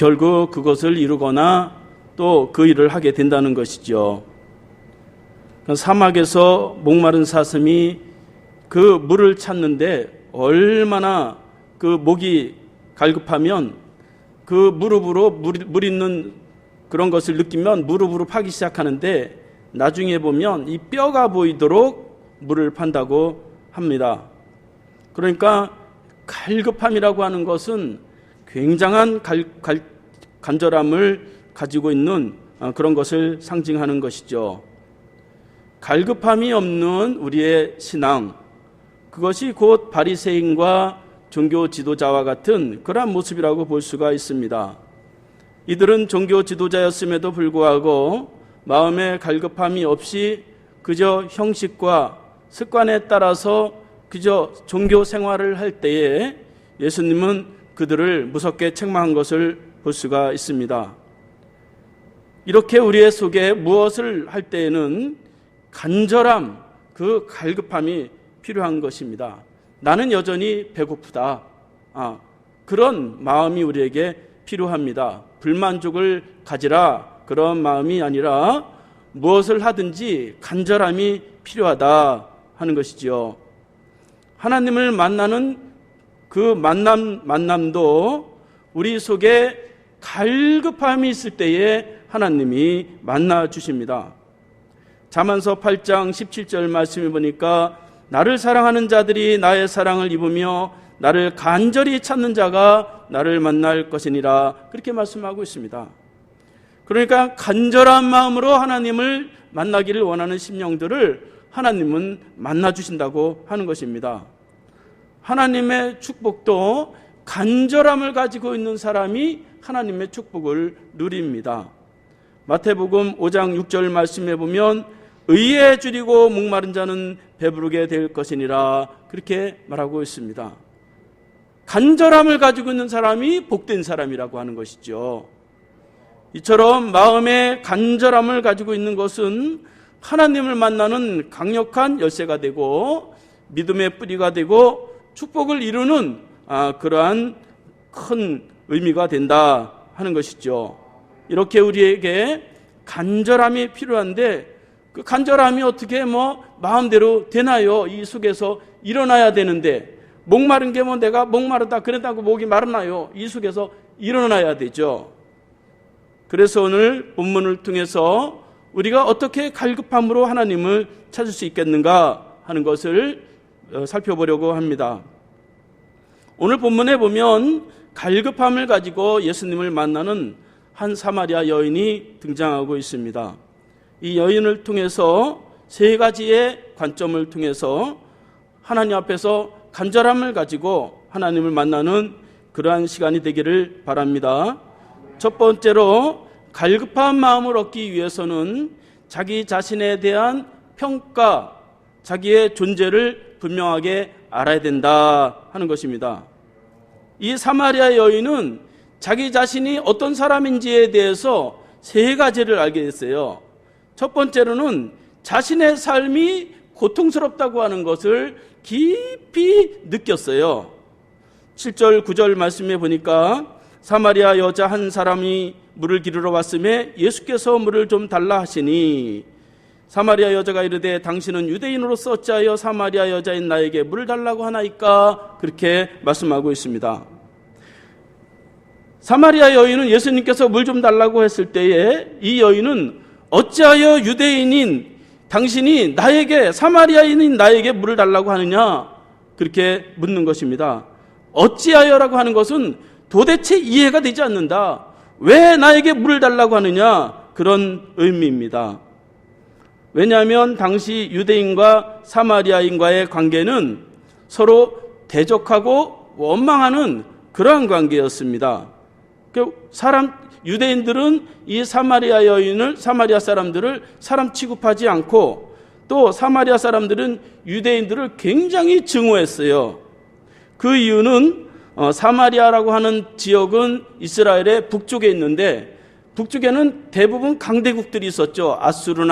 결국 그것을 이루거나 또 그 일을 하게 된다는 것이죠. 사막에서 목마른 사슴이 그 물을 찾는데 얼마나 그 목이 갈급하면 그 무릎으로 물 있는 그런 것을 느끼면 무릎으로 파기 시작하는데 나중에 보면 이 뼈가 보이도록 물을 판다고 합니다. 그러니까 갈급함이라고 하는 것은 굉장한 간절함을 가지고 있는 그런 것을 상징하는 것이죠. 갈급함이 없는 우리의 신앙, 그것이 곧 바리새인과 종교 지도자와 같은 그러한 모습이라고 볼 수가 있습니다. 이들은 종교 지도자였음에도 불구하고 마음에 갈급함이 없이 그저 형식과 습관에 따라서 그저 종교 생활을 할 때에 예수님은 그들을 무섭게 책망한 것을 볼 수가 있습니다. 이렇게 우리의 속에 무엇을 할 때에는 간절함, 그 갈급함이 필요한 것입니다. 나는 여전히 배고프다. 그런 마음이 우리에게 필요합니다. 불만족을 가지라, 그런 마음이 아니라 무엇을 하든지 간절함이 필요하다 하는 것이지요. 하나님을 만나는 그 만남도 우리 속에 갈급함이 있을 때에 하나님이 만나 주십니다. 잠언서 8장 17절 말씀해 보니까 나를 사랑하는 자들이 나의 사랑을 입으며 나를 간절히 찾는 자가 나를 만날 것이니라, 그렇게 말씀하고 있습니다. 그러니까 간절한 마음으로 하나님을 만나기를 원하는 심령들을 하나님은 만나 주신다고 하는 것입니다. 하나님의 축복도 간절함을 가지고 있는 사람이 하나님의 축복을 누립니다. 마태복음 5장 6절 말씀해 보면 의에 줄이고 목마른 자는 배부르게 될 것이니라, 그렇게 말하고 있습니다. 간절함을 가지고 있는 사람이 복된 사람이라고 하는 것이죠. 이처럼 마음에 간절함을 가지고 있는 것은 하나님을 만나는 강력한 열쇠가 되고 믿음의 뿌리가 되고 축복을 이루는 그러한 큰 의미가 된다 하는 것이죠. 이렇게 우리에게 간절함이 필요한데 그 간절함이 어떻게 마음대로 되나요? 이 속에서 일어나야 되는데, 목마른 게 내가 목마르다 그랬다고 목이 마르나요? 이 속에서 일어나야 되죠. 그래서 오늘 본문을 통해서 우리가 어떻게 갈급함으로 하나님을 찾을 수 있겠는가 하는 것을 살펴보려고 합니다. 오늘 본문에 보면 갈급함을 가지고 예수님을 만나는 한 사마리아 여인이 등장하고 있습니다. 이 여인을 통해서 세 가지의 관점을 통해서 하나님 앞에서 간절함을 가지고 하나님을 만나는 그러한 시간이 되기를 바랍니다. 첫 번째로 갈급한 마음을 얻기 위해서는 자기 자신에 대한 평가, 자기의 존재를 분명하게 알아야 된다 하는 것입니다. 이 사마리아 여인은 자기 자신이 어떤 사람인지에 대해서 세 가지를 알게 됐어요. 첫 번째로는 자신의 삶이 고통스럽다고 하는 것을 깊이 느꼈어요. 7절 9절 말씀에 보니까 사마리아 여자 한 사람이 물을 기르러 왔음에 예수께서 물을 좀 달라 하시니 사마리아 여자가 이르되 당신은 유대인으로서 어찌하여 사마리아 여자인 나에게 물을 달라고 하나이까, 그렇게 말씀하고 있습니다. 사마리아 여인은 예수님께서 물 좀 달라고 했을 때에 이 여인은 어찌하여 유대인인 당신이 나에게, 사마리아인인 나에게 물을 달라고 하느냐, 그렇게 묻는 것입니다. 어찌하여라고 하는 것은 도대체 이해가 되지 않는다. 왜 나에게 물을 달라고 하느냐, 그런 의미입니다. 왜냐하면 당시 유대인과 사마리아인과의 관계는 서로 대적하고 원망하는 그러한 관계였습니다. 유대인들은 이 사마리아 여인을, 사마리아 사람들을 사람 취급하지 않고, 또 사마리아 사람들은 유대인들을 굉장히 증오했어요. 그 이유는 사마리아라고 하는 지역은 이스라엘의 북쪽에 있는데 북쪽에는 대부분 강대국들이 있었죠. 아수르나